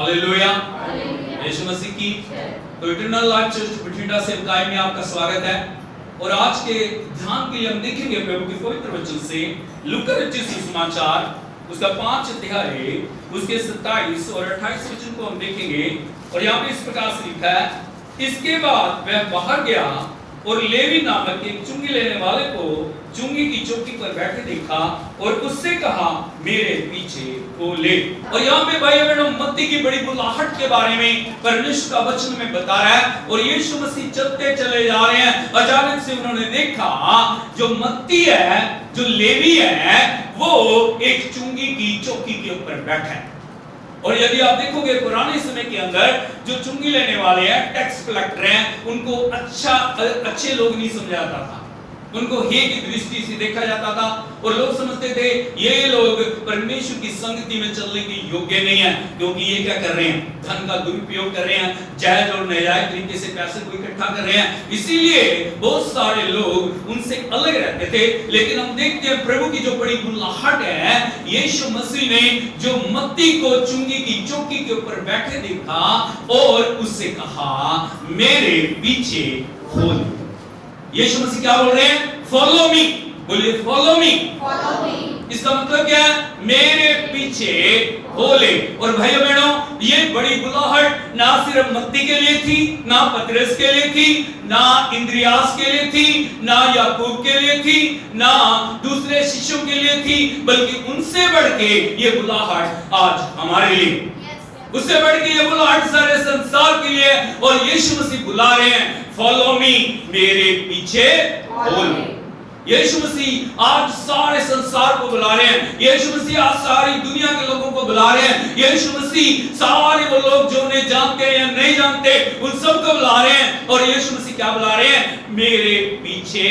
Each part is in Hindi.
हालेलुया, यीशु मसीह की। तो इटर्नल लाइफ चर्च बठिंडा से इकाई में आपका स्वागत है। और आज के ध्यान के लिए हम देखेंगे प्रभु के पवित्र वचन से लूका रचित सुसमाचार उसका 5 अध्याय उसके 27 और 28 वचन को हम देखेंगे। और यहाँ पे इस प्रकार से लिखा है, इसके बाद वह बाहर गया और लेवी नामक एक चुंगी लेने वाले को चुंगी की चौकी पर बैठे देखा और उससे कहा, मेरे पीछे को ले। और यहाँ पे भाई बहनों मत्ती की बड़ी बुलाहट के बारे में परमेश्वर का वचन में बता रहा है। और यीशु मसीह चलते चले जा रहे हैं, अचानक से उन्होंने देखा जो मत्ती है, जो लेवी है, वो एक चुंगी की चौकी के ऊपर बैठा है। और यदि आप देखोगे पुराने समय के अंदर जो चुंगी लेने वाले हैं, टैक्स कलेक्टर हैं, उनको अच्छे लोग नहीं समझा जाता था, उनको हे की दृष्टि से देखा जाता था। और लोग समझते थे ये लोग परमेश्वर की संगति में चलने के योग्य नहीं है, क्योंकि ये क्या कर रहे हैं, धन का दुरुपयोग कर रहे हैं, जायज और नाजायज तरीके से पैसे को इकट्ठा कर रहे हैं। इसीलिए बहुत सारे लोग उनसे अलग रहते थे। लेकिन हम देखते हैं प्रभु की जो बड़ी बुलाहट है, यीशु मसीह ने जो मत्ती को चुंगी की चौकी के ऊपर बैठे देखा और उससे कहा, मेरे पीछे हो। यीशु मसीह क्या बोल रहे हैं? Follow me. बोलिए फॉलो मी। इसका मतलब क्या है? मेरे पीछे हो ले। और भाइयों बहनों, ये बड़ी बुलाहट ना सिर्फ मत्ती के लिए थी, ना पतरस के लिए थी, ना इंद्रियास के लिए थी, ना याकूब के लिए थी, ना दूसरे शिष्यों के लिए थी, बल्कि उनसे बढ़ के ये बुलाहट आज हमारे लिए, उससे बढ़ के ये बुलाहट सारे संसार के लिए। और यीशु मसीह बुला रहे हैं, फॉलो मी, मेरे पीछे हो ले। यीशु मसीह आज सारे संसार को बुला रहे हैं। यीशु मसीह आज सारी दुनिया के लोगों को बुला रहे हैं। यीशु मसीह सारे वो लोग जो उन्हें जानते हैं या नहीं जानते, उन सबको बुला रहे हैं। और यीशु मसीह क्या बुला रहे हैं? मेरे पीछे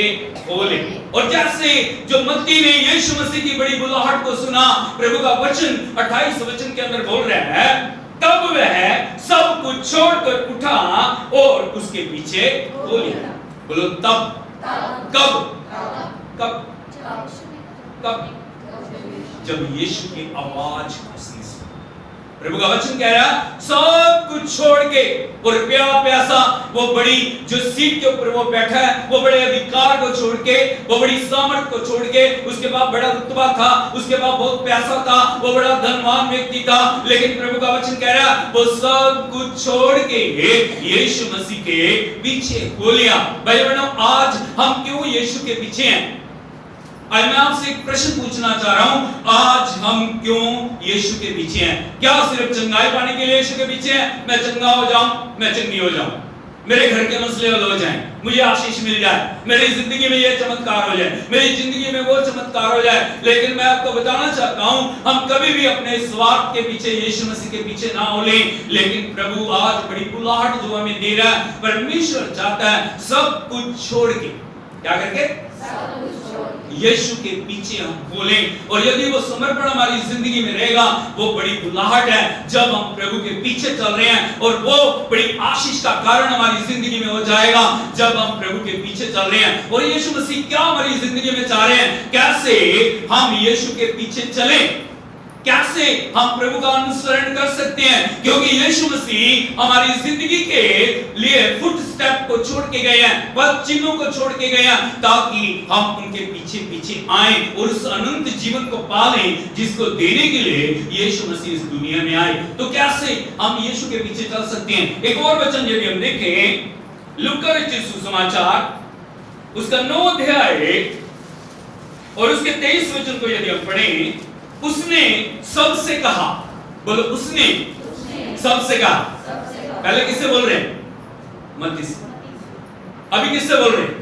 हो ले। और जैसे जो मत्ती ने यीशु मसीह की बड़ी बुलाहट को सुना, प्रभु का वचन 28 वचन के अंदर बोल रहा है, तब वह सब कुछ छोड़कर उठा और उसके पीछे हो लिया। बोलो तब। कब? कब? कब? जब यीशु की आवाज उसने सुनी। प्रभु का वचन कह रहा है, सब कुछ छोड़ के, और प्यासा वो बड़ी जो सीट के ऊपर वो बैठा है, वो बड़े अधिकार को छोड़ के, वो बड़ी सामर्थ को छोड़ के, उसके बाद बड़ा रुतबा था, उसके बाद बहुत पैसा था, वो बड़ा धनवान व्यक्ति था, लेकिन प्रभु का वचन कह रहा है वो सब कुछ छोड़ के यीशु मसीह के पीछे हो लिया। भाई बहनों, आज हम क्यों यीशु के पीछे हैं? आज मैं आपसे एक प्रश्न पूछना चाह रहा हूं, आज हम क्यों यीशु के पीछे हैं? क्या सिर्फ चंगाई पाने के लिए यीशु के पीछे हैं? मैं चंगा हो जाऊं, मैं चंगी हो जाऊं, मेरे घर के मसले हल हो जाएं, मुझे आशीष मिल जाए, मेरी जिंदगी में ये चमत्कार हो जाए, मेरी जिंदगी में वो चमत्कार हो जाए। लेकिन मैं आपको बताना चाहता हूं, हम कभी भी अपने स्वार्थ के पीछे, यीशु मसीह के पीछे ना हो ले। लेकिन प्रभु आज बड़ी बुलाहट जो हमें दे रहा है, परमेश्वर चाहता है सब कुछ छोड़ के, क्या करके? यीशु के पीछे हम बोलें। और यदि वो समर्पण हमारी जिंदगी में रहेगा, वो बड़ी बुलाहट है जब हम प्रभु के पीछे चल रहे हैं। और वो बड़ी आशीष का कारण हमारी जिंदगी में हो जाएगा जब हम प्रभु के पीछे चल रहे हैं। और यीशु मसीह क्या हमारी जिंदगी में चाह रहे हैं? कैसे हम यीशु के पीछे चलें, कैसे हम प्रभु का अनुसरण कर सकते हैं? क्योंकि यीशु मसीह हमारी जिंदगी के लिए फुट स्टेप को छोड़ के गए हैं, पद चिन्हों को छोड़ के गए हैं, ताकि हम उनके पीछे पीछे आएं और उस अनंत जीवन को पालें जिसको देने के लिए यीशु मसीह इस दुनिया में आए। तो कैसे हम यीशु के पीछे चल सकते हैं? एक और वचन यदि हम देखें, लूका रचित सुसमाचार उसका 9 अध्याय और उसके 23 वचन को यदि हम पढ़ें, उसने सबसे कहा। बोलो उसने सबसे कहा। पहले किससे बोल रहे हैं? मत्ती से। अभी किससे बोल रहे हैं?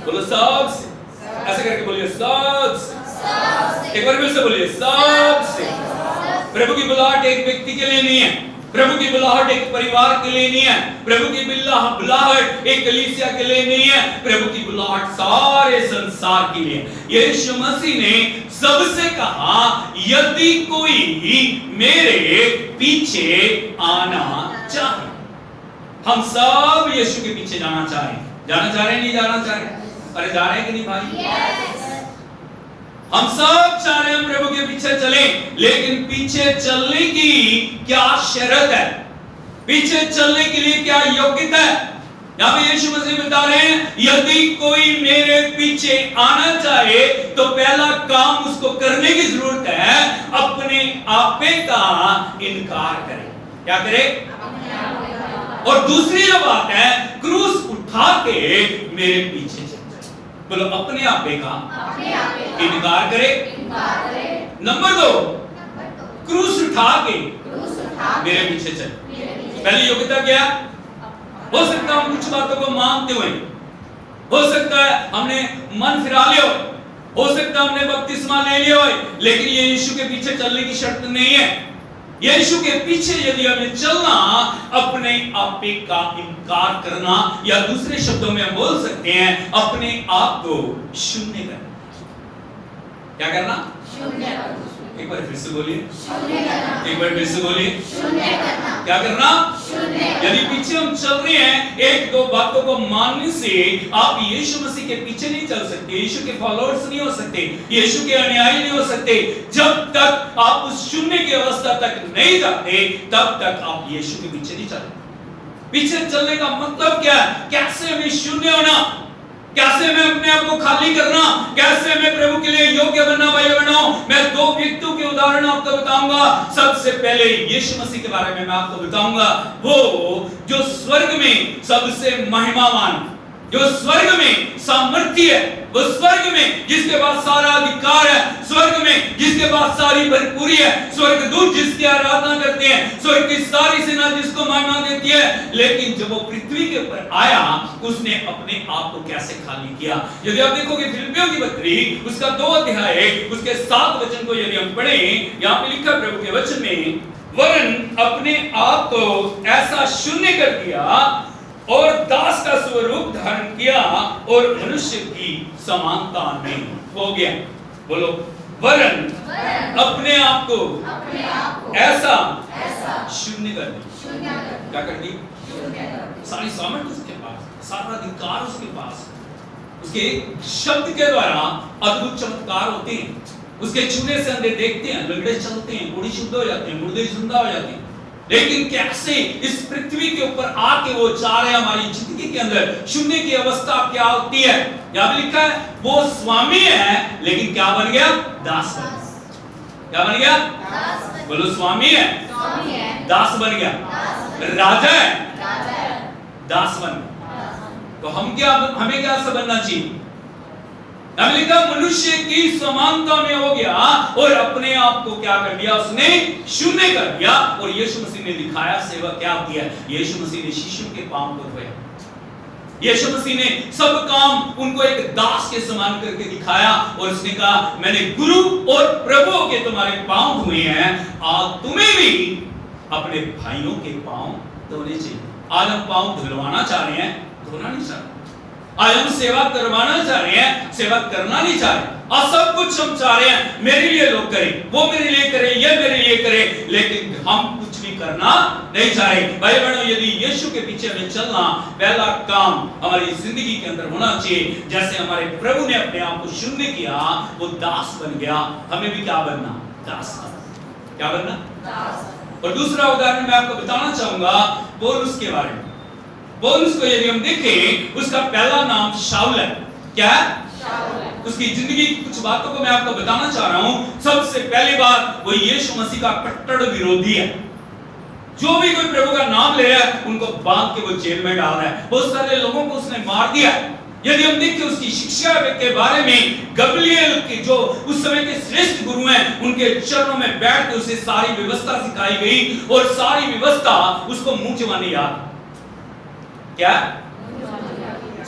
बोलो सबसे। ऐसे करके बोलिए सबसे। एक बार फिर से बोलिए सबसे। प्रभु की बुलाहट एक व्यक्ति के लिए नहीं है, प्रभु की बुलाहट एक परिवार के लिए नहीं है, प्रभु की बुलाहट एक कलीसिया के लिए नहीं है, प्रभु की बुलाहट सारे संसार के लिए। यीशु मसीह ने सबसे कहा, यदि कोई मेरे पीछे आना चाहे। हम सब यीशु के पीछे जाना चाहें। जाना चाह रहे हैं, नहीं जाना चाह रहे? अरे जा रहे हैं कि नहीं भाई? हम सब चाह रहे हैं प्रभु के पीछे चले, लेकिन पीछे चलने की क्या शर्त है, पीछे चलने के लिए क्या योग्यता है? यहाँ पे यीशु मसीह बता रहे हैं, यदि कोई मेरे पीछे आना चाहे तो पहला काम उसको करने की जरूरत है, अपने आपे का इनकार करे। क्या करे? और दूसरी जो बात है, क्रूस उठा के मेरे पीछे चले। बोलो, अपने आपे का इनकार करे। नंबर 2, क्रूस उठा के मेरे पीछे चले। पहली योग्यता क्या? हो सकता है हम कुछ बातों को मानते हुए, हो सकता है हमने मन फिरा लिया हो सकता है हमने बपतिस्मा ले लिया हो, लेकिन ये यीशु के पीछे चलने की शर्त नहीं है। यीशु के पीछे यदि हमें चलना, अपने आपे का इनकार करना, या दूसरे शब्दों में हम बोल सकते हैं अपने आप को शून्य करना। क्या करना? शून्य करना। एक बार फिर से बोलिए, एक बार फिर से बोलिए, क्या करना? यदि पीछे हम चल रहे हैं, एक दो बातों को मानने से आप यीशु मसीह के पीछे नहीं चल सकते, यीशु के फॉलोअर्स नहीं हो सकते, यीशु के अनुयायी नहीं हो सकते। जब तक आप उस शून्य की अवस्था तक नहीं जाते, तब तक आप यीशु के पीछे नहीं चलते। पीछे चलने का मतलब क्या है? कैसे हमें शून्य होना, कैसे मैं अपने आप को खाली करना, कैसे मैं प्रभु के लिए योग्य बनना। भाई बहनों, मैं 2 व्यक्तियों के उदाहरण आपको बताऊंगा। सबसे पहले यीशु मसीह के बारे में मैं आपको बताऊंगा, वो जो स्वर्ग में सबसे महिमावान, जो स्वर्ग में सामर्थ्य है, वो स्वर्ग में जिसके पास सारा अधिकार है, स्वर्ग में जिसके पास सारी भरपूरी है, स्वर्गदूत जिसकी आराधना करते हैं, स्वर्ग की सारी सेना जिसको महिमा देती है। लेकिन जब वो पृथ्वी के ऊपर आया, उसने अपने आप को कैसे खाली किया। यदि आप देखोगे फिलिप्पियों की पत्री उसका 2 अध्याय उसके 7 वचन को यदि हम पढ़ें, यहाँ पे लिखा प्रभु के वचन में, वरन अपने आप को ऐसा शून्य कर दिया और दास का स्वरूप धारण किया और मनुष्य की समानता में हो गया। बोलो, वरन अपने आप को ऐसा शून्य कर दिया। क्या कर दी? सारी सामर्थ्य उसके पास, सारा अधिकार उसके पास, उसके शब्द के द्वारा अद्भुत चमत्कार होते हैं, उसके छूने से अंधे देखते हैं, लंगड़े चलते हैं, बूढ़े शुद्ध हो जाते हैं, मुर्दे जिंदा हो जाते हैं। लेकिन कैसे इस पृथ्वी के ऊपर आके वो चाह रहे हैं हमारी जिंदगी के अंदर शून्य की अवस्था क्या होती है। यहाँ पे लिखा है वो स्वामी है, लेकिन क्या बन गया? दास बन गया। क्या बन गया? बोलो, स्वामी है, दास बन गया। राजा है, दास बन गया। तो हमें क्या बनना चाहिए? लिखा मनुष्य की समानता में हो गया और अपने आप को क्या कर दिया? उसने शून्य कर दिया। और यीशु मसीह ने दिखाया सेवा क्या किया। यीशु मसीह ने शिष्यों के पांव को धोया, यीशु मसीह ने सब काम उनको एक दास के समान करके दिखाया और उसने कहा, मैंने गुरु और प्रभु के तुम्हारे पांव धोए हैं, आज तुम्हें भी अपने भाइयों के पांव धोने चाहिए। आज हम पांव धुलवाना चाह रहे हैं, धोना नहीं चाह रहे। आज हम सेवा करवाना चाह रहे हैं, सेवा करना नहीं चाह रहे। और सब कुछ हम चाह रहे हैं मेरे लिए लोग करें, वो मेरे लिए करें, ये मेरे लिए करें, लेकिन हम कुछ भी करना नहीं चाह रहे। भाई बहनों, यदि यीशु के पीछे हमें चलना, पहला काम हमारी जिंदगी के अंदर होना चाहिए। जैसे हमारे प्रभु ने अपने आप को शून्य किया, वो दास बन गया, हमें भी क्या बनना? दास। क्या बनना? दास। और दूसरा उदाहरण मैं आपको बताना चाहूंगा पौलुस के बारे में। पौलुस को यदि हम देखें, उसका पहला नाम शाऊल है। क्या है? उसकी जिंदगी की कुछ बातों को मैं आपको बताना चाह रहा हूं। सबसे पहली बात, वो यीशु मसीह का कट्टर विरोधी है। जो भी कोई प्रभु का नाम ले रहा है, उनको बांध के वो जेल में डाल रहा है। बहुत सारे लोगों को उसने मार दिया। यदि हम देखें उसकी शिक्षा के बारे में, गमलीएल के जो उस समय के श्रेष्ठ गुरु हैं, उनके चरणों में बैठ के उसे सारी व्यवस्था सिखाई गई और सारी व्यवस्था उसको मुंह जबानी याद। क्या?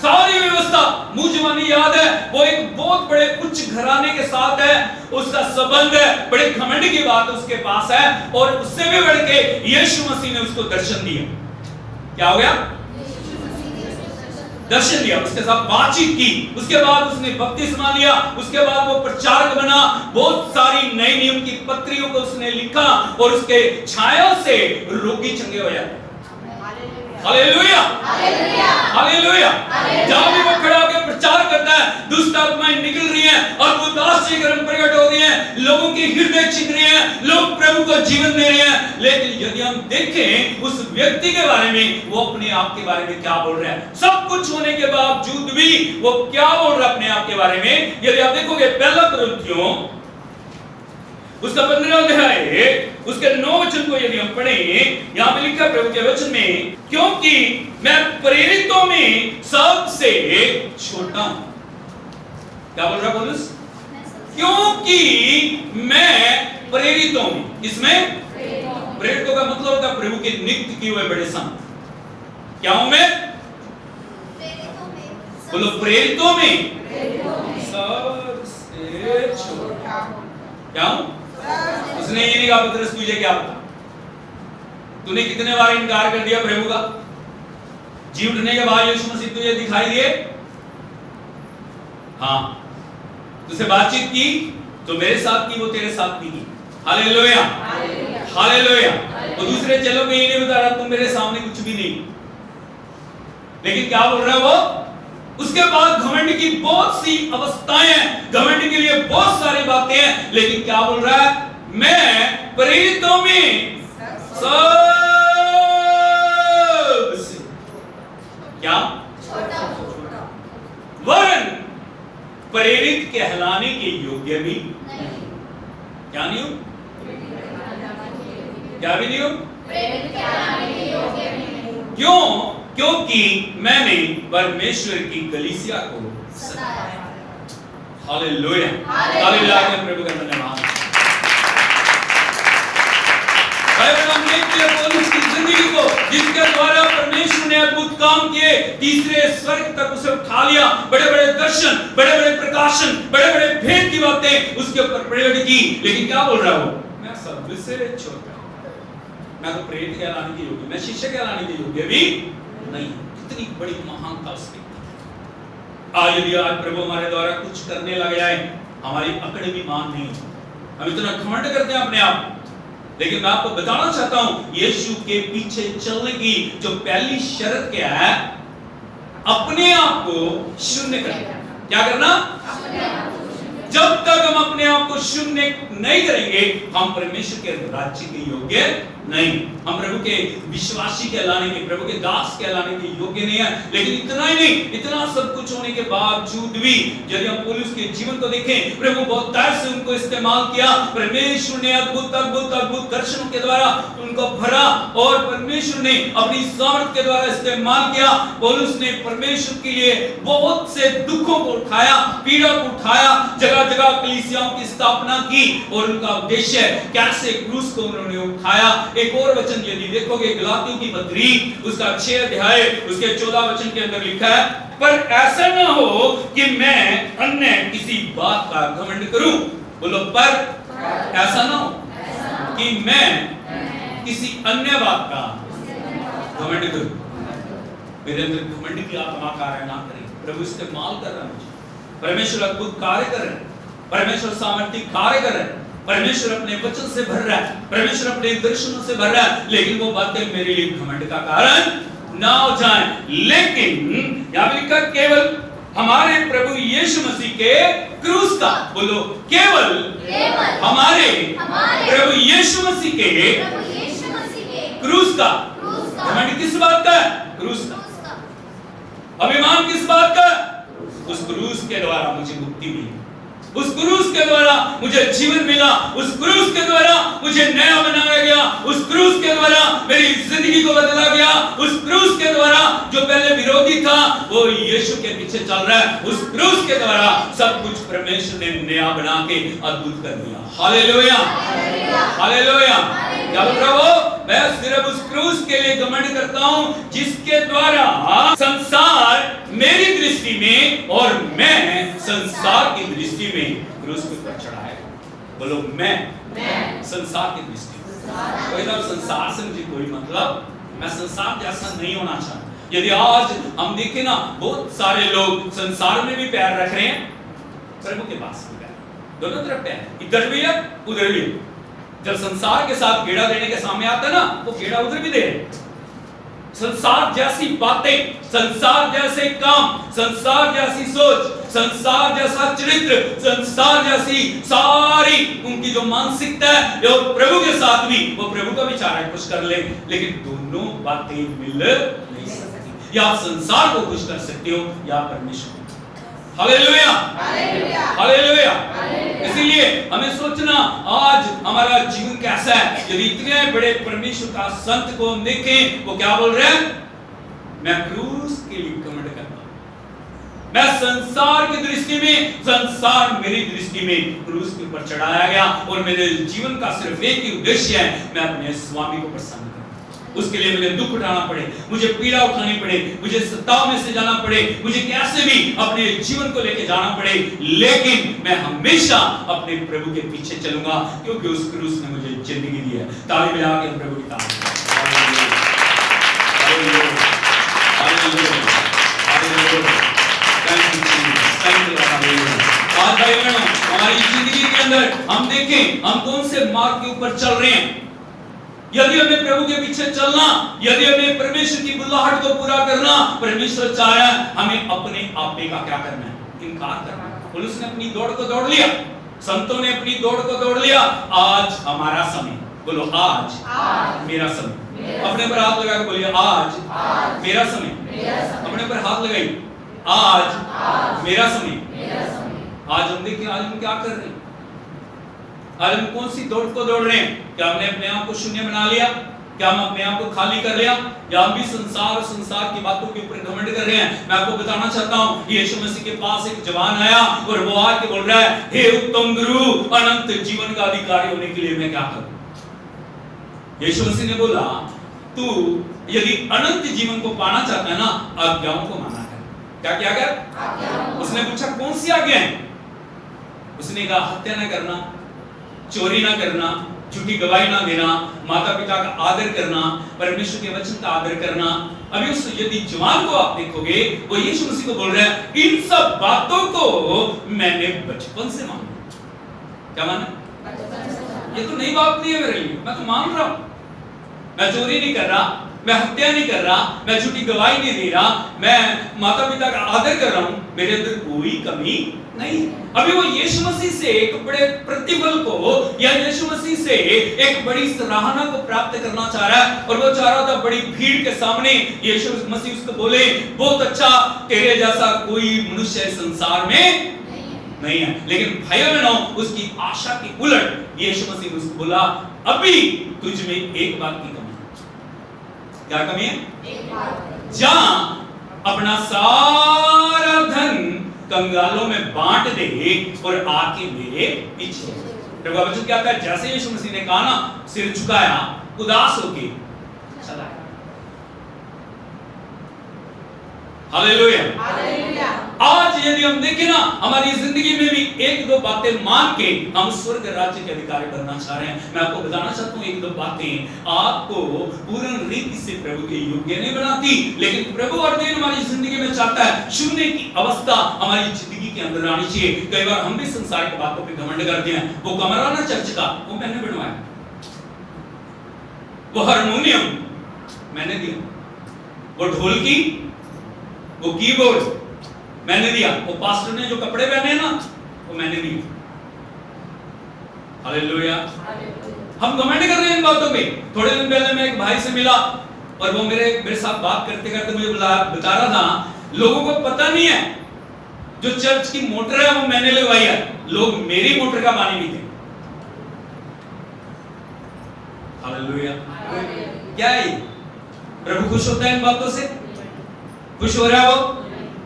सारी व्यवस्था मुंह जबानी याद है। वो एक बहुत बड़े उच्च घराने के साथ है, उसका संबंध है, बड़े घमंड की बात उसके पास है। और उससे भी बढ़ के यीशु मसीह ने उसको दर्शन दिया। क्या हो गया? दर्शन दिया, उसके साथ बातचीत की, उसके बाद उसने बपतिस्मा लिया, उसके बाद वो प्रचारक बना, बहुत सारी नए नियम की पत्रियों को उसने लिखा और उसके छाया से रोगी चंगे हो जाते। Hallelujah, hallelujah. जहां भी वो खड़ा होकर प्रचार करता है, दुष्ट आत्माएं निकल रही हैं, अद्भुत आश्चर्य प्रकट हो रही हैं, लोगों के हृदय छिप रहे हैं, लोग प्रभु को जीवन दे रहे हैं। लेकिन यदि हम देखें उस व्यक्ति के बारे में, वो अपने आप के बारे में क्या बोल रहा है, सब कुछ होने के बावजूद भी वो क्या बोल रहा है अपने आप के बारे में। यदि आप देखोगे पहला कुरिन्थियों उसका 15वां अध्याय उसके 9 वचन को यदि हम पढ़ें, यहां पे लिखा प्रभु के वचन में, क्योंकि मैं प्रेरितों में सबसे छोटा हूं। क्या बोल रहा पौलुस? क्योंकि मैं प्रेरितों में, इसमें प्रेरितों का मतलब होता है प्रभु के नियुक्त किए हुए बड़े संत। क्या हूं मैं? बोलो, प्रेरितों में सबसे छोटा। क्या हूं? उसने ये नहीं कहा पतरस तुझे क्या पता, तूने कितने बार इनकार कर दिया प्रभु का, जी उठने के बाद यीशु मसीह तुझे दिखाई दिए, हाँ तुझसे बातचीत की तो मेरे साथ की, वो तेरे साथ भी की। Hallelujah, hallelujah. तो दूसरे चलो मैं ये नहीं बता रहा तुम मेरे सामने कुछ भी नहीं, लेकिन क्या बोल रहा है वो? उसके बाद घमंड की बहुत सी अवस्थाएं हैं, घमंड के लिए बहुत सारी बातें हैं, लेकिन क्या बोल रहा है? मैं प्रेरितों में सबसे क्या छोटा, वरन प्रेरित कहलाने के योग्य भी नहीं। क्या नहीं हूं? क्या भी नहीं हूं? प्रेरित कहलाने के योग्य भी नहीं। क्यों? क्योंकि मैंने परमेश्वर की कलीसिया को सताया। Hallelujah, hallelujah. प्रभु का धन्यवाद। हम देखते हैं पौलुस की जिंदगी को, जिसके द्वारा परमेश्वर ने अद्भुत काम किए, तीसरे स्वर्ग तक उसे उठा लिया, बड़े बड़े दर्शन, बड़े बड़े प्रकाशन, बड़े बड़े भेद की बातें उसके ऊपर प्रकट की। लेकिन क्या बोल रहा हूं? मैं सबसे छोटा, मैं तो प्रेरित कहलाने के योग्य, मैं शिष्य कहलाने के योग्य भी नहीं। कितनी बड़ी महानता उसकी। यदि आज प्रभु हमारे द्वारा कुछ करने लग जाए, हमारी अकड़ भी मान नहीं, हम इतना घमंड करते हैं अपने आप। लेकिन मैं आपको बताना चाहता हूं, यीशु के पीछे चलने की जो पहली शर्त क्या है? अपने आप को शून्य करना। क्या करना? जब तक हम अपने आप को शून्य नहीं करेंगे, हम परमेश्वर के राज्य के योग्य नहीं, हम प्रभु के विश्वासी कहलाने के, प्रभु के दास कहलाने के योग्य नहीं है। लेकिन इतना ही नहीं, इतना सब कुछ होने के बावजूद भी यदि हम पौलुस के जीवन को देखें, प्रभु बहुत तरह से उनको इस्तेमाल किया। परमेश्वर ने अद्भुत अद्भुत अद्भुत दर्शनों के द्वारा उनको भरा और परमेश्वर ने अपनी सामर्थ के द्वारा इस्तेमाल किया। पौलुस ने परमेश्वर के लिए बहुत से दुखों को उठाया, पीड़ा को उठाया, जगह जगह कलीसियाओं की स्थापना की और उनका उद्देश्य कैसे क्रूस को उन्होंने उठाया। एक और वचन यदि देखोगे गलातियों की पत्री उसका 6 अध्याय उसके 14 वचन के अंदर लिखा है, पर ऐसा न हो कि मैं अन्य किसी बात का घमंड करूं। बोलो, पर ऐसा न हो कि मैं किसी अन्य बात का घमंड करूं। मेरे अंदर घमंड की आत्मा कार्य ना करे। प्रभु इस्तेमाल कर रहा है मुझे, परमेश्वर अद्भुत कार्य कर रहे हैं, परमेश्वर सामर्थ्य कार्य कर रहे हैं, परमेश्वर अपने वचन से भर रहा है, परमेश्वर अपने दर्शनों से भर रहा है। लेकिन वो बातें मेरे लिए घमंड का कारण ना हो जाए। लेकिन यहां पे लिखा केवल हमारे प्रभु यीशु मसीह के क्रूस का, बोलो केवल हमारे प्रभु यीशु मसीह के क्रूस का। घमंड किस बात का? क्रूस का। अभिमान किस बात का? उस क्रूस के द्वारा मुझे मुक्ति मिली, उस क्रूस के द्वारा मुझे जीवन मिला, उस क्रूस के द्वारा मुझे नया बनाया गया, उस क्रूस के द्वारा मेरी जिंदगी को बदला गया, उस क्रूस के द्वारा जो पहले विरोधी था वो यीशु के पीछे चल रहा है, उस क्रूस के द्वारा सब कुछ परमेश्वर ने नया बना के अद्भुत कर दिया। Hallelujah, hallelujah. क्या बोल रहा हो? मैं सिर्फ उस क्रूस के लिए घमंड करता हूं जिसके द्वारा संसार मेरी दृष्टि में और मैं संसार की दृष्टि में क्रूस के ऊपर चढ़ा है। बोलो, मैं संसार की दृष्टि में। कोई ना, संसार से मुझे कोई मतलब, मैं संसार जैसा नहीं होना चाहता। यदि आज हम देखें ना, बहुत सारे लोग संसार में भी पैर रख रहे हैं, प्रभु के पास भी पैर, दोनों तरफ पैर, इधर भी है उधर भी है। जब संसार के साथ गेड़ा देने के सामने आता है ना, वो गेड़ा उधर भी दे, संसार जैसी बातें, संसार जैसे काम, संसार जैसी सोच, संसार जैसा चरित्र, संसार जैसी सारी उनकी जो मानसिकता है, जो प्रभु के साथ भी, वो प्रभु का विचार है खुश कर ले, लेकिन दोनों बातें मिल नहीं सकती। या संसार को खुश कर सकते हो या परमेश्वर। Hallelujah, hallelujah. इसीलिए हमें सोचना आज हमारा जीवन कैसा है। यदि इतने बड़े परमेश्वर का संत को हम देखें, वो क्या बोल रहे हैं? मैं क्रूस के लिए घमंड करता हूं। मैं संसार की दृष्टि में, संसार मेरी दृष्टि में क्रूस के ऊपर चढ़ाया गया, और मेरे जीवन का सिर्फ एक ही उद्देश्य है, मैं अपने स्वामी को प्रसन्न करूं। उसके लिए मुझे दुख उठाना पड़े, मुझे पीड़ा उठानी पड़े, मुझे सत्ताओं में से जाना पड़े, मुझे कैसे भी अपने जीवन को लेकर जाना पड़े, लेकिन मैं हमेशा अपने प्रभु के पीछे चलूंगा, क्योंकि उस क्रूस ने मुझे जिंदगी दी है। ताली बजा के प्रभु की तारीफ। आज भाई बहनों, हमारी जिंदगी के अंदर हम देखें हम कौन से मार्ग के ऊपर चल रहे हैं। यदि हमें प्रभु के पीछे चलना, यदि हमें परमेश्वर की बुलाहट को पूरा करना, परमेश्वर चाहे हमें अपने आपे का क्या करना है? इनकार करना है। पुलिस ने अपनी दौड़ को दौड़ लिया, संतों ने अपनी दौड़ को दौड़ लिया। आज हमारा समय, बोलो आज मेरा समय। अपने पर हाथ लगा के बोलिए आज मेरा समय। अपने पर हाथ लगाइए, आज मेरा समय। आज हम देखिए आज हम क्या कर रहे हैं। आज हम कौन सी दौड़ को दौड़ रहे हैं? क्या हमने अपने आप को शून्य बना लिया? क्या हम अपने आप को खाली कर लिया? या हम भी संसार और संसार की बातों के ऊपर घमंड कर रहे हैं? मैं आपको बताना चाहता हूं, यीशु मसीह के पास एक जवान आया और वो आके बोल रहा है, हे उत्तम गुरु, अनंत जीवन का अधिकारी होने के लिए मैं क्या करूं? यीशु मसीह ने बोला, तू यदि अनंत जीवन को पाना चाहता है ना, आज्ञाओं को माना कर। क्या कर? उसने पूछा कौन सी आज्ञा है? उसने कहा हत्या न करना, चोरी ना करना, झूठी गवाही ना देना, माता पिता का आदर करना, परमेश्वर के वचन का आदर करना। अभी उस यदि जवान को आप देखोगे, वो यीशु मसीह को बोल रहा है, इन सब बातों को मैंने बचपन से माना। क्या माना? ये तो नई बात नहीं है मेरे लिए, मैं तो मान रहा हूं। मैं चोरी नहीं कर रहा, मैं हत्या नहीं कर रहा, मैं झूठी गवाही नहीं दे रहा, मैं माता पिता का आदर कर रहा हूं, मेरे अंदर कोई कमी नहीं। अभी वो यीशु मसीह से एक बड़े प्रतिफल को या यीशु मसीह से एक बड़ी सराहना को प्राप्त करना चाह रहा है, और वो चाह रहा था बड़ी भीड़ के सामने यीशु मसीह उसको बोले, बहुत अच्छा, तेरे जैसा कोई मनुष्य संसार में नहीं है। लेकिन भाइयों बहनों, उसकी आशा की उलट यीशु मसीह ने उसको बोला, अभी तुझ में एक बात की कमी है। क्या कमी है? एक बात। जा अपना सारा धन कंगालों में बांट दे और आके मेरे पीछे। प्रभु का वचन क्या कहता है? जैसे यीशु मसीह ने कहा ना, सिर झुकाया, उदास होके चला। Hallelujah, hallelujah. आज यदि हम देखें ना, हमारी जिंदगी में भी एक दो बातें मान के हम स्वर्ग राज्य के अधिकारी बनना चाह रहे हैं। मैं आपको बताना चाहता हूं, एक दो बातें आपको पूर्ण रीति से प्रभु के योग्य नहीं बनाती, लेकिन प्रभु हर दिन हमारी जिंदगी में चाहता है शून्य की अवस्था हमारी जिंदगी के अंदर आनी चाहिए। कई बार हम भी संसार की बातों पे घमंड करते हैं। वो कमरा ना चर्च का, वो मैंने बनवाया, वो हारमोनियम मैंने दिया, वो ढोलकी, वो कीबोर्ड मैंने दिया, वो पास्टर ने जो कपड़े पहने ना, वो मैंने दिए। हालेलुया। हम घमंड कर रहे हैं इन बातों पे। थोड़े दिन पहले मैं एक भाई से मिला और वो मेरे साथ बात करते करते मुझे बता रहा था, लोगों को पता नहीं है जो चर्च की मोटर है वो मैंने लगवाई है, लोग मेरी मोटर का पानी पीते हैं। हालेलुया। क्या है? प्रभु खुश होता है इन बातों से? खुश हो रहा है वो?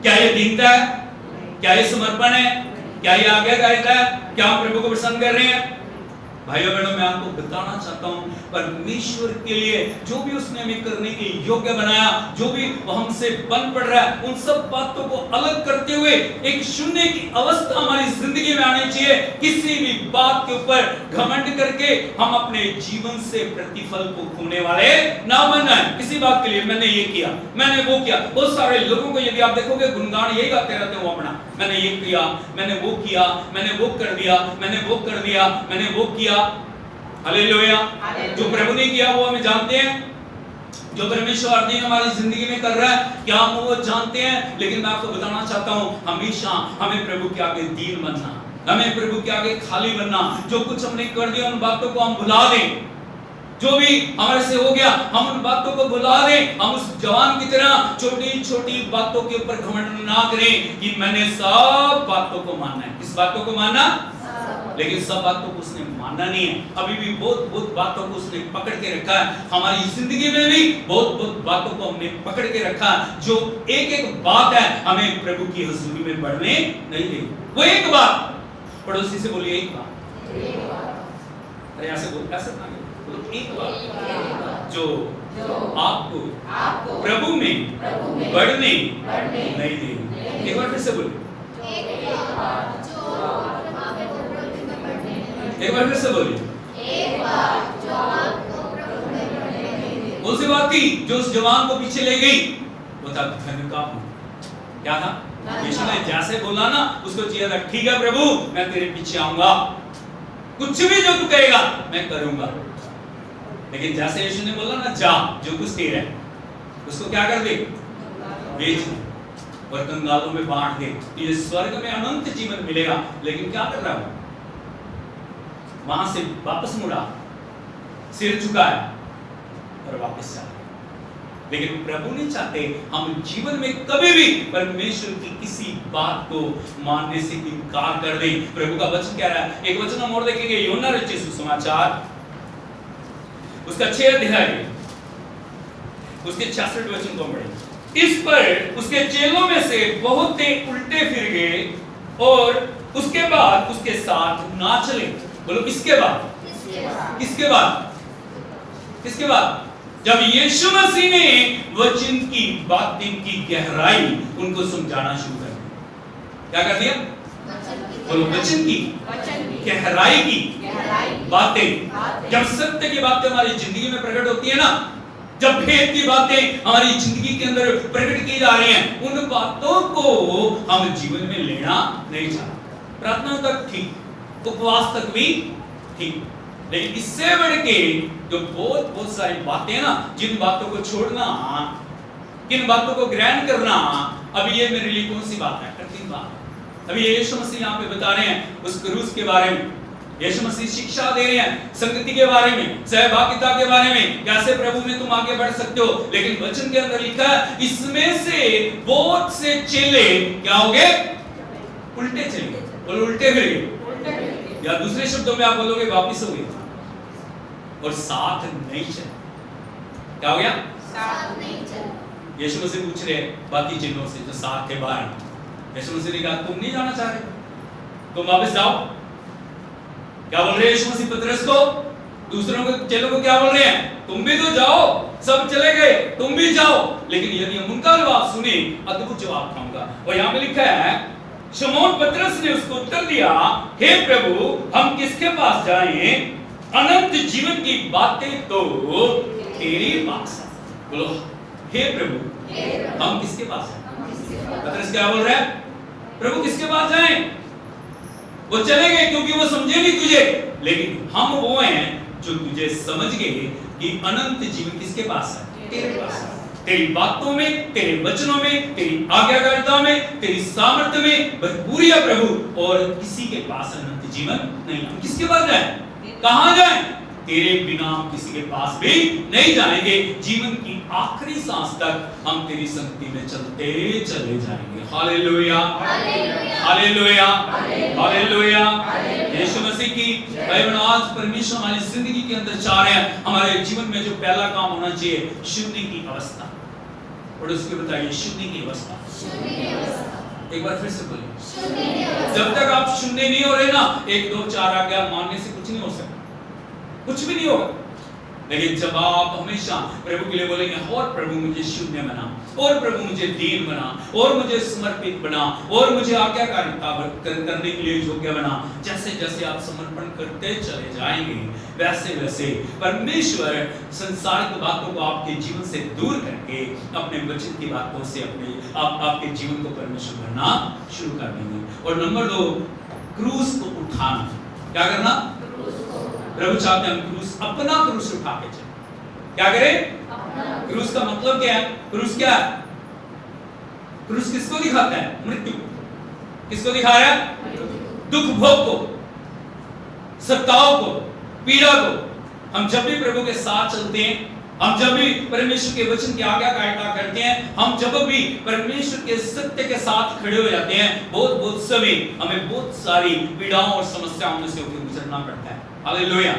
क्या ये दीनता है? क्या ये समर्पण है? क्या ये आज्ञाकारिता है? क्या हम प्रभु को प्रसन्न कर रहे हैं? भाइयों बहनों, मैं आपको बताना चाहता हूं, परमेश्वर के लिए जो भी उसने हमें करने के योग्य बनाया, जो भी हमसे बन पड़ रहा है, उन सब बातों को अलग करते हुए एक शून्य की अवस्था हमारी जिंदगी में आनी चाहिए। किसी भी बात के ऊपर घमंड करके हम अपने जीवन से प्रतिफल को खोने वाले ना बनना है। किसी बात के लिए मैंने ये किया, मैंने वो किया। बहुत सारे लोगों को यदि आप देखोगे, गुणगान यही गाते रहते हो अपना, मैंने ये किया, मैंने वो किया, मैंने वो कर दिया, मैंने वो कर दिया, मैंने वो किया। हालेलुया। जो प्रभु ने किया वो हमें जानते हैं, जो परमेश्वर दिन हमारी जिंदगी में कर रहा है, क्या हम वो जानते हैं? लेकिन मैं आपको बताना चाहता हूँ, हमेशा हमें प्रभु के आगे दीन बनना, हमें प्रभु के आगे खाली बनना। जो कुछ हमने कर दिया उन बातों को हम भुला दें, जो भी हमारे से हो गया हम उन बातों को भुला दें। हम उस जवान की तरह छोटी छोटी बातों के ऊपर घमंड ना करें कि मैंने सब बातों को मानना है। किस बातों को मानना? लेकिन सब बातों को उसने मानना नहीं है। अभी भी बहुत बहुत बातों को उसने पकड़ के रखा है। हमारी जिंदगी में भी बहुत बहुत बातों को हमने पकड़ के रखा है, जो एक एक बात है हमें प्रभु की हुजूरी में बढ़ने नहीं देगी। वो एक बात, पड़ोसी से बोलिए एक बात। अरे ऐसे बोल, ऐसे ना बोलो, एक बात जो आपको प्रभु में बढ़ने नहीं देगी। एक बार फिर से बोलिए, एक बार फिर से बोलिए। कौन सी बात थी जो उस जवान को पीछे ले गई? वो था धन का मोह। क्या था? यीशु ने जैसे बोला ना, उसको चाहिए था, ठीक है प्रभु मैं तेरे पीछे आऊंगा, कुछ भी जो तू कहेगा मैं करूंगा। लेकिन जैसे यीशु ने बोला ना, जा जो कुछ तेरा है उसको क्या कर दे? बेच दे और कंगालों में बांट दे, ये स्वर्ग में अनंत जीवन मिलेगा। लेकिन क्या कर रहा है? वहां से वापस मुड़ा, सिर झुकाया और वापस चला। लेकिन प्रभु नहीं चाहते हम जीवन में कभी भी परमेश्वर की किसी बात को मानने से इनकार कर दें। प्रभु का वचन कह रहा है, एक वचन हम और देखेंगे, यूहन्ना रचित सुसमाचार उसका 6 अध्याय उसके 66 वचन को पढ़ें। इस पर उसके चेलों में से बहुत से उल्टे फिर गए और उसके बाद उसके साथ ना चले। बोलो किसके बाद? किसके बाद? किसके बाद? जब यीशु मसीह ने वचन की बातें की गहराई उनको समझाना शुरू कर दिया। क्या कर दिया? बोलो वचन की गहराई की बातें। जब सत्य की बातें हमारी जिंदगी में प्रकट होती है ना, जब भेद की बातें हमारी जिंदगी के अंदर प्रकट की जा रही हैं, उन बातों को हम जीवन में लेना नहीं चाहते। प्रार्थना तक ठीक, उपवास तक भी ठीक, लेकिन इससे बढ़ के जो बहुत सारी बातें हैं ना, जिन बातों को छोड़ना, किन बातों को ग्रहण करना, अभी ये मेरे लिए कौन सी बात है? कठिन बात। अभी यीशु मसीह यहाँ पे बता रहे हैं उस क्रूस के बारे में। यीशु मसीह शिक्षा दे रहे हैं संगति के बारे में, सहभागिता के बारे में, कैसे प्रभु में तुम आगे बढ़ सकते हो। लेकिन वचन के अंदर लिखा है, इसमें से बहुत से चेले क्या हो गए? उल्टे चले गए। बोलो उल्टे फिर गए, या दूसरे शब्दों में आप बोलोगे वापिस हो गए और साथ नहीं चले। क्या हो गया? साथ नहीं चले। यीशु मसीह पूछ रहे बाकी चेलों से जो साथ थे बाहर। यीशु मसीह ने कहा तुम नहीं जाना चाह रहे, तुम वापस जाओ। क्या बोल रहे हैं यीशु मसीह पतरस को? दूसरों को, चेलों को क्या बोल रहे हैं? तुम भी तो जाओ, सब चले गए, तुम भी जाओ। लेकिन यदि हम उनका जवाब सुने, अद्भुत जवाब खाऊंगा। और यहाँ पे लिखा है, शमौन पतरस ने उसको उत्तर दिया, हे प्रभु हम किसके पास जाएं? अनंत जीवन की बातें तो तेरे पास है। बोलो हे प्रभु हम किसके पास हैं? पतरस क्या बोल रहा है? प्रभु किसके पास जाएं? वो चले गए क्योंकि वो समझे नहीं तुझे, लेकिन हम वो हैं जो तुझे समझ गए कि अनंत जीवन किसके पास है? तेरे पास है। तेरी बातों में, तेरे वचनों में, तेरी आज्ञाकारिता में, तेरी सामर्थ्य में भरपूरी है प्रभु, और किसी के पास अनंत जीवन नहीं। हम किसके पास जाएं? कहां जाएं? तेरे बिना हम किसी के पास भी नहीं जाएंगे। जीवन की आखिरी सांस तक हम तेरी संगति में चलते चले जाएंगे। Hallelujah, hallelujah, hallelujah. Yeshu Masih की आज परमेश्वर हमारी जिंदगी के अंदर चाह रहे हैं, हमारे जीवन में जो पहला काम होना चाहिए, शुद्धि की अवस्था। और उसके बताइए शुद्धि की अवस्था। एक बार फिर से बोलिए, जब तक आप शून्य नहीं हो रहे ना, 1 2 4 आज्ञा मानने से कुछ नहीं हो सकता, कुछ भी नहीं होगा। लेकिन जब आप हमेशा प्रभु के लिए बोलेंगे, और प्रभु मुझे शून्य बना, और प्रभु मुझे दीन बना, और मुझे समर्पित बना, और मुझे आज्ञाकारिता करने के लिए योग्य बना, जैसे जैसे आप समर्पण करते चले जाएंगे, वैसे वैसे परमेश्वर संसारिक बातों को आपके जीवन से दूर करके अपने वचन की बातों से आपके जीवन को परमेश्वर भरना शुरू कर देंगे। और नंबर 2, क्रूस को उठाना। क्या करना? प्रभु चाहते हैं हम क्रूस, अपना क्रूस उठा के चले। क्या करें? क्रूस का मतलब क्या है? क्रूस क्या है? क्रूस किसको दिखाता है? मृत्यु। किसको दिखा रहा है? दुख भोग को, सत्ताओं को, पीड़ा को। हम जब भी प्रभु के साथ चलते हैं, हम जब भी परमेश्वर के वचन की आज्ञा का करते हैं, हम जब भी परमेश्वर के सत्य के साथ खड़े हो जाते हैं, बहुत समय हमें बहुत सारी पीड़ाओं और समस्याओं में से होकर गुजरना पड़ता है। हालेलुया।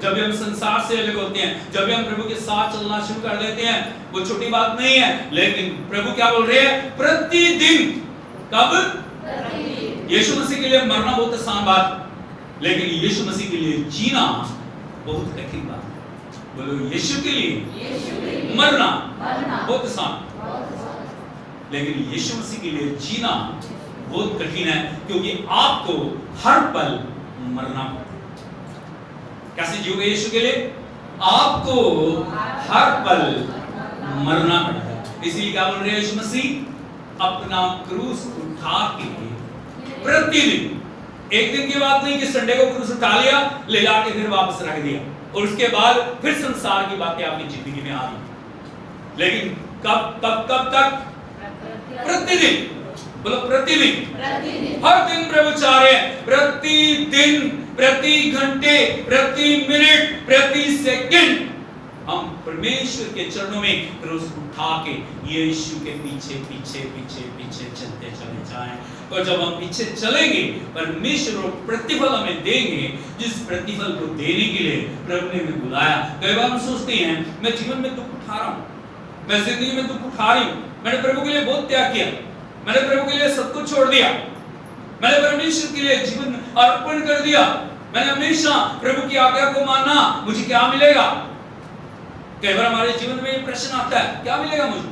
जब भी हम संसार से अलग होते हैं, जब भी हम प्रभु के साथ चलना शुरू कर देते हैं, वो छोटी बात नहीं है। लेकिन प्रभु क्या बोल रहे हैं? प्रतिदिन। कब? यीशु मसीह के लिए मरना बहुत आसान बात, लेकिन यीशु मसीह के लिए जीना बहुत कठिन बात। बोलो, यीशु के लिए मरना बहुत आसान, लेकिन यीशु मसीह के लिए जीना बहुत कठिन है, क्योंकि आपको हर पल मरना पड़ता है। कैसे जियोगे यीशु के लिए? आपको हर पल मरना पड़ता है। इसीलिए क्या बोल रहे हैं यीशु मसीह? अपना क्रूस उठा के प्रतिदिन। एक दिन की बात नहीं कि संडे को क्रूस उठा लिया, ले जाके फिर वापस रख दिया और उसके बाद फिर संसार की बातें आपकी जिंदगी में आ रही। लेकिन कब तक? प्रतिदिन। बोलो, प्रतिदिन। हर दिन प्रभु चाह रहे हैं, प्रतिदिन, प्रति घंटे, प्रति मिनट, प्रति सेकंड हम परमेश्वर के चरणों में क्रूस उठा के यीशु के पीछे पीछे पीछे पीछे चलते चले जाएं। और जब हम पीछे चलेंगे, परमेश्वर प्रतिफल हमें देंगे, जिस प्रतिफल को देने के लिए प्रभु ने हमें बुलाया। कई बार हम सोचते हैं, मैं जीवन में दुख उठा रहा हूं, मैं जिंदगी में दुख उठा रही हूं, मैंने प्रभु के लिए बहुत त्याग किया, मैंने प्रभु के लिए सब कुछ छोड़ दिया, मैंने परमेश्वर के लिए जीवन अर्पण कर दिया, मैंने हमेशा प्रभु की आज्ञा को माना, मुझे क्या मिलेगा? कई बार हमारे जीवन में ये प्रश्न आता है, क्या मिलेगा मुझे?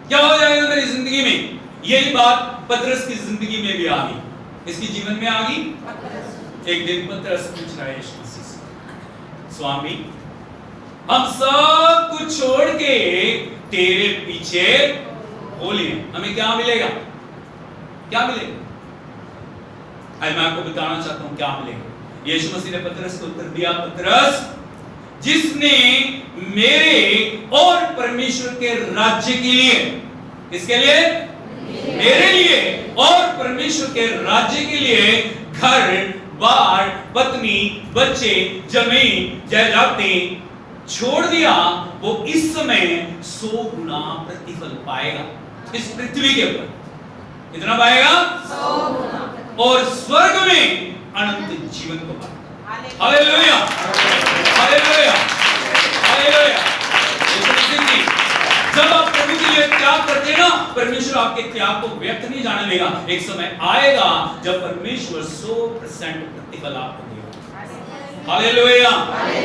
क्या हो जाएगा मेरी जिंदगी में? यही बात पतरस की जिंदगी में भी आ गई, इसकी जीवन में आ गई। एक दिन पतरस पूछ रहा है यीशु मसीह से, स्वामी, हम सब कुछ छोड़ के तेरे पीछे हो लिए, हमें क्या मिलेगा? क्या मिलेगा? आज मैं आपको बताना चाहता हूं क्या मिलेगा। यीशु मसीह ने पतरस को उत्तर दिया, पतरस, जिसने मेरे और परमेश्वर के राज्य के लिए, इसके लिए, मेरे लिए और परमेश्वर के राज्य के लिए घर बार, पत्नी, बच्चे, जमीन, जायदादें छोड़ दिया, वो इस समय 100 गुना प्रतिफल पाएगा इस पृथ्वी के ऊपर। कितना पाएगा? 100 गुना। और स्वर्ग में अनंत जीवन को पाएगा। Hallelujah, hallelujah, hallelujah. जब आप प्रभु के लिए त्याग करते हैं ना, परमेश्वर आपके त्याग को व्यर्थ नहीं जाने देगा। एक समय आएगा जब परमेश्वर 100% प्रतिफल आपको देगा। हालेलुया।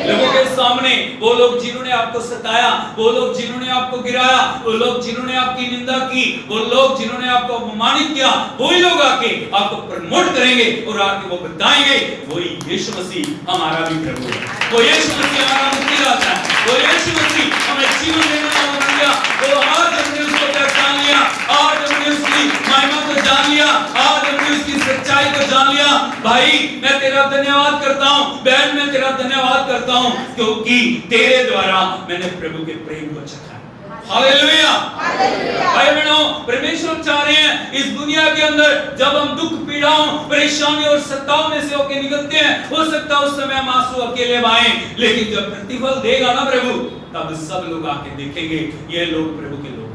लोगों के सामने वो लोग जिन्होंने आपको सताया, वो लोग जिन्होंने आपको गिराया, वो लोग जिन्होंने आपकी निंदा की, वो लोग जिन्होंने आपको अपमानित किया, वही लोग आके आपको प्रमोट करेंगे और आके वो बताएंगे, वही यीशु मसीह हमारा भी प्रभु है, वो यीशु मसीह हमारा मुक्तिदाता है, वो यीशु मसीह हमें जीवन देने वाला बन गया। वो आज हमने उसको पहचान लिया, आज हमने उसकी महिमा को जान लिया, आज हमने उसकी सच्चाई को जान लिया। भाई, मैं तेरा धन्यवाद करता हूं, बहन मैं तेरा धन्यवाद करता हूं, क्योंकि तेरे द्वारा मैंने प्रभु के प्रेम को चखा। हालेलुया। भाई बहनों, परमेश्वर चाह रहे हैं इस दुनिया के अंदर जब हम दुख, पीड़ाओं, परेशानी और सत्ताओं में से होकर निकलते हैं, हो सकता है उस समय हम आंसू अकेले बहाएं, लेकिन जब प्रतिफल देगा ना प्रभु, तब सब लोग आके देखेंगे ये लोग प्रभु के लोग,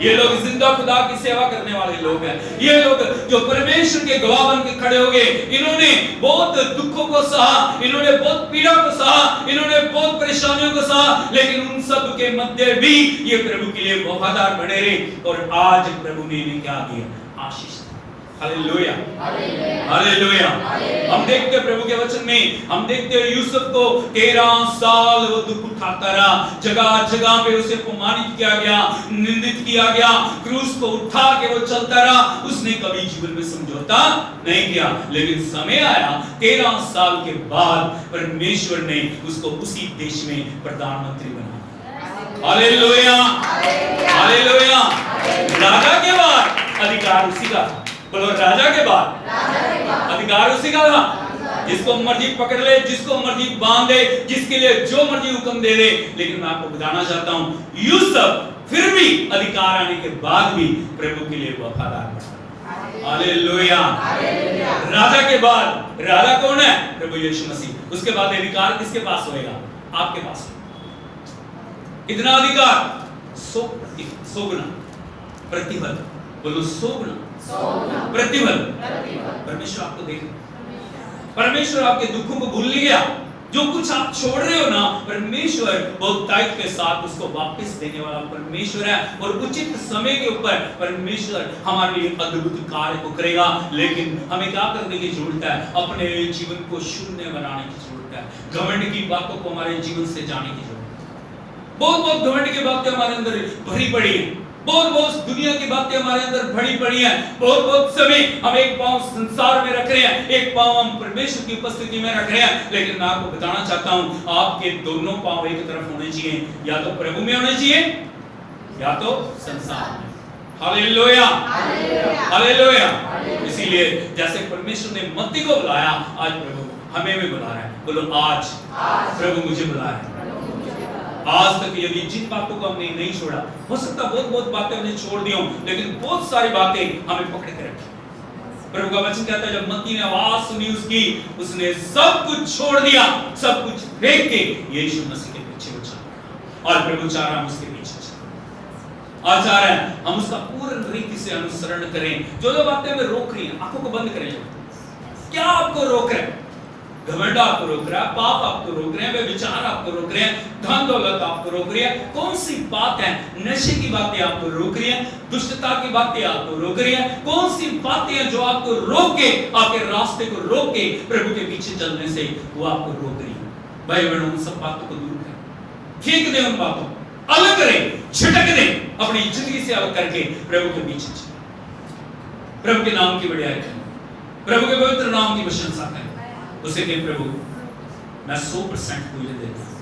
ये लोग जिंदा खुदा की सेवा करने वाले लोग हैं, ये लोग जो परमेश्वर के गवाह बन के खड़े हो गए। इन्होंने बहुत दुखों को सहा, इन्होंने बहुत पीड़ा को सहा, इन्होंने बहुत परेशानियों को सहा, लेकिन उन सब के मध्य भी ये प्रभु के लिए वफादार बने रहे और आज प्रभु ने इन्हें क्या दिया? आशीष। Hallelujah, hallelujah. हम देखते हैं प्रभु के वचन में, हम देखते हैं यूसुफ को 13 साल वो दुख उठाता रहा, जगह जगह पे उसे अपमानित किया गया, निंदित किया गया, क्रूस को उठा के वो चलता रहा, उसने कभी जीवन में समझौता नहीं किया। लेकिन समय आया 13 साल के बाद परमेश्वर ने उसको उसी देश में प्रधानमंत्री बनाया। Hallelujah, hallelujah. राजा के बाद अधिकार उसी का था। बोलो, राजा के बाद अधिकार उसी का था। जिसको मर्जी पकड़ ले, जिसको मर्जी बांध दे, जिसके लिए जो मर्जी हुक्म दे दे। लेकिन मैं आपको बताना चाहता हूं, यूसुफ फिर भी अधिकार आने के बाद भी प्रभु के लिए वफादार रहा। हालेलुया। राजा के बाद राजा कौन है? प्रभु यीशु मसीह। उसके बाद अधिकार किसके पास होएगा? आपके पास। कितना अधिकार? 100 गुना प्रतिफल। बोलो 100 गुना प्रतिफल। परमेश्वर आपको देख, परमेश्वर आपके दुखों को भूल नहीं गया। जो कुछ आप छोड़ रहे हो ना, परमेश्वर बहुत दायित्व के साथ उसको वापस देने वाला परमेश्वर है। और उचित समय के ऊपर परमेश्वर हमारे लिए अद्भुत कार्य को करेगा। लेकिन हमें क्या करने की जरूरत है? अपने जीवन को शून्य बनाने की जरूरत है। घमंड की बातों को हमारे जीवन से जाने की जरूरत है। बहुत घमंड की बातें हमारे अंदर भरी पड़ी है। बहुत दुनिया की बातें हमारे अंदर भरी पड़ी हैं। बहुत समय हम एक पांव संसार में रख रहे हैं, एक पांव हम परमेश्वर की उपस्थिति में रख रहे हैं। लेकिन मैं आपको बताना चाहता हूं, आपके दोनों पांव एक तरफ होने चाहिए, या तो प्रभु में होने चाहिए या तो संसार में। Hallelujah, hallelujah. इसीलिए जैसे परमेश्वर ने मत्ती को बुलाया, आज प्रभु हमें भी बुला रहा है। बोलो आज प्रभु मुझे बुला रहा है। आज तक यदि जिन बातों को हमने नहीं छोड़ा, हो सकता बहुत बातें हमने छोड़ दी हों, लेकिन बहुत सारी बातें हमें पकड़ के रखी। प्रभु का वचन कहता है, जब मत्ती ने आवाज सुनी उसकी, उसने सब कुछ छोड़ दिया, सब कुछ फेंक के यीशु मसीह के पीछे चला। और प्रभु चाह रहा है हम उसके पीछे चलें। आज चाह रहे हैं हम उसका पूर्ण रीति से अनुसरण करें। जो बातें हमें रोक रही हैं, आंखों को बंद करें। क्या आपको रोक रहे हैं? घमंड आपको रोक रहा है, पाप आपको रोक रहे हैं, वे विचार आपको रोक रहे हैं, धन दौलत आपको रोक रही है। कौन सी बात है? नशे की बातें आपको रोक रही हैं, दुष्टता की बातें आपको रोक रही हैं। कौन सी बातें हैं जो आपको रोक के, आपके रास्ते को रोक के प्रभु के पीछे चलने से वो आपको रोक रही है? भाई बहनों, उन सब बातों को दूर करें, फेंक दें उन बातों को, अलग करें, छिटक दें, अपनी जिंदगी से अलग करके प्रभु के पीछे चलें। प्रभु के नाम की बढ़ाई करें, प्रभु के पवित्र नाम की प्रशंसा करें। उसे कहे, प्रभु मैं 100% तुझे देता हूं,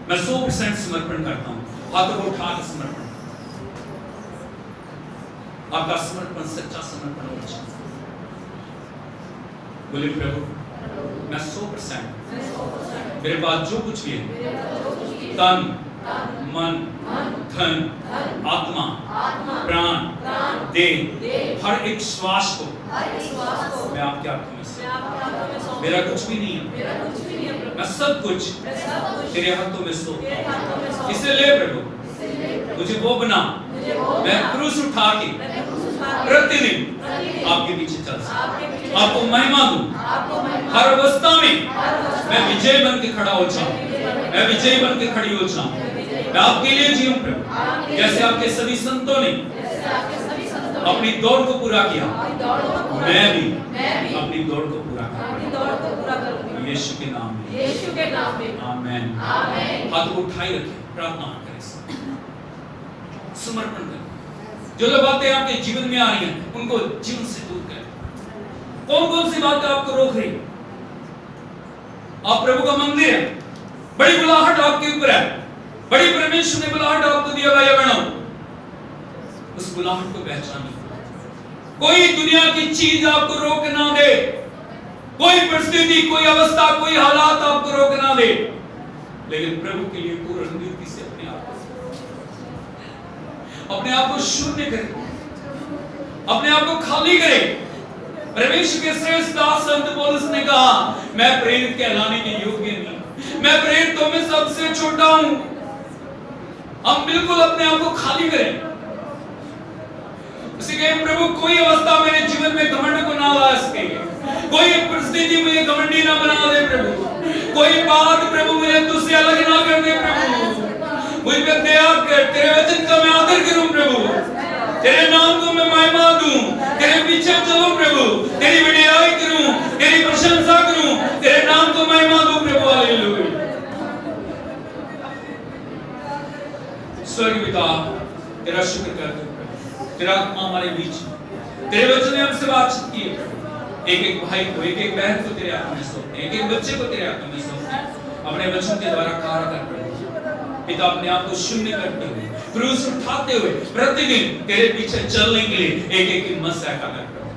मैं 100% समर्पण करता हूं। हाथों को उठा के समर्पण, आपका समर्पण सच्चा समर्पण होना चाहिए। बोले, प्रभु मैं 100% मेरे पास जो कुछ भी है, तन मन धन आत्मा प्राण देह, हर एक श्वास को मैं आपके हाथों में सौंपता हूं। मेरा कुछ भी नहीं है, मैं सब कुछ तेरे हाथों में सौंपता हूं। इसलिए प्रभु मुझे वो बना, मैं क्रूस उठा के प्रतिदिन आपके पीछे चल सकूं, आपको महिमा दूं। हर अवस्था में मैं विजय बन के खड़ा हो जाऊं, मैं विजय बन के खड़ी हो जाऊं। मैं आपके लिए जीऊं प्रभु, जैसे आपके सभी संतों ने अपनी दौड़ को पूरा किया, मैं भी अपनी दौड़ को पूरा करूंगा। यीशु के नाम में आमीन। हाथ को उठाई रखें, प्रार्थना करें, समर्पण करें। जो बातें आपके जीवन में आ रही हैं, उनको जीवन से दूर करें। कौन सी बातें आपको रोक रही? आप प्रभु का मंदिर है, बड़ी बुलाहट आपके ऊपर है, बड़ी परमेश्वर ने बुलाहट आपको दिया भाई बहनों। उस बुलाहट को पहचानिए। कोई दुनिया की चीज आपको रोक ना दे, कोई परिस्थिति, कोई अवस्था, कोई हालात आपको रोक ना दे, लेकिन प्रभु के लिए पूर्ण रीति से अपने आप को शून्य करें, अपने आप को खाली करें। परमेश्वर के श्रेष्ठ दास संत पौलुस ने कहा, मैं प्रेरित कहलाने के योग्य नहीं, मैं प्रेरितों में सबसे छोटा हूं। हम बिल्कुल अपने आप को खाली करें। उसी के प्रभु कोई अवस्था मेरे जीवन में घमंड को ना ला सके, कोई परिस्थिति मुझे घमंडी ना बना दे प्रभु, कोई बात प्रभु मुझे तुझसे अलग ना कर दे प्रभु। मुझ पे दया कर, तेरे वचन का मैं आदर करूं प्रभु, तेरे नाम को मैं महिमा दूं, तेरे पीछे चलूं प्रभु, तेरी बड़ाई करूं, तेरी प्रशंसा करूं, तेरे नाम को महिमा दूं प्रभु। हालेलुया। स्वर्गीय पिता, तेरा शुक्र करते हैं, तेरा आत्मा हमारे बीच, तेरे वचन ने हमसे बातचीत की है प्रभु। एक एक भाई को, एक एक बहन को तेरे हाथों में सौंपते हैं, एक एक बच्चे को तेरे हाथों में सौंपते हैं। अपने वचन के द्वारा कार्य कर प्रभु। पिता, अपने आप को शून्य करते हुए, क्रूस उठाते हुए, प्रतिदिन तेरे पीछे चलने के लिए एक एक हिम्मत से कर प्रभु।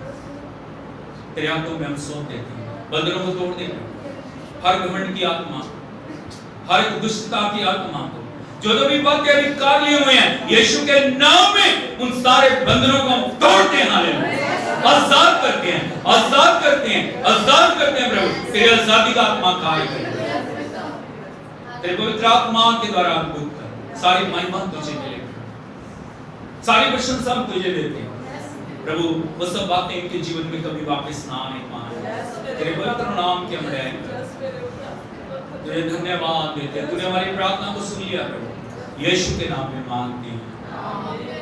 तेरे हाथों में हम सौंप देते हैं। बंधनों को तोड़ दे प्रभु, हर घमंड की आत्मा, हर एक दुष्टता की आत्मा को, जो भी पद के अधिकार लिए हुए हैं, यीशु के नाम में उन सारे बंधनों को हम तोड़ते हैं। हालेलुया, आजाद करते हैं, आजाद करते हैं, आजाद करते हैं प्रभु। तेरी आजादी का आत्मा कार्य करे, तेरे पवित्र आत्मा के द्वारा अद्भुत कर। सारी महिमा तुझे मिले, सारी प्रशंसा हम तुझे देते हैं प्रभु। वो सब बातें इनके जीवन में कभी वापस ना आने पाए। तेरे पवित्र नाम की हम तुझे धन्यवाद देते हैं। तूने हमारी प्रार्थना को सुन लिया प्रभु, यीशु के नाम में मांगते हैं।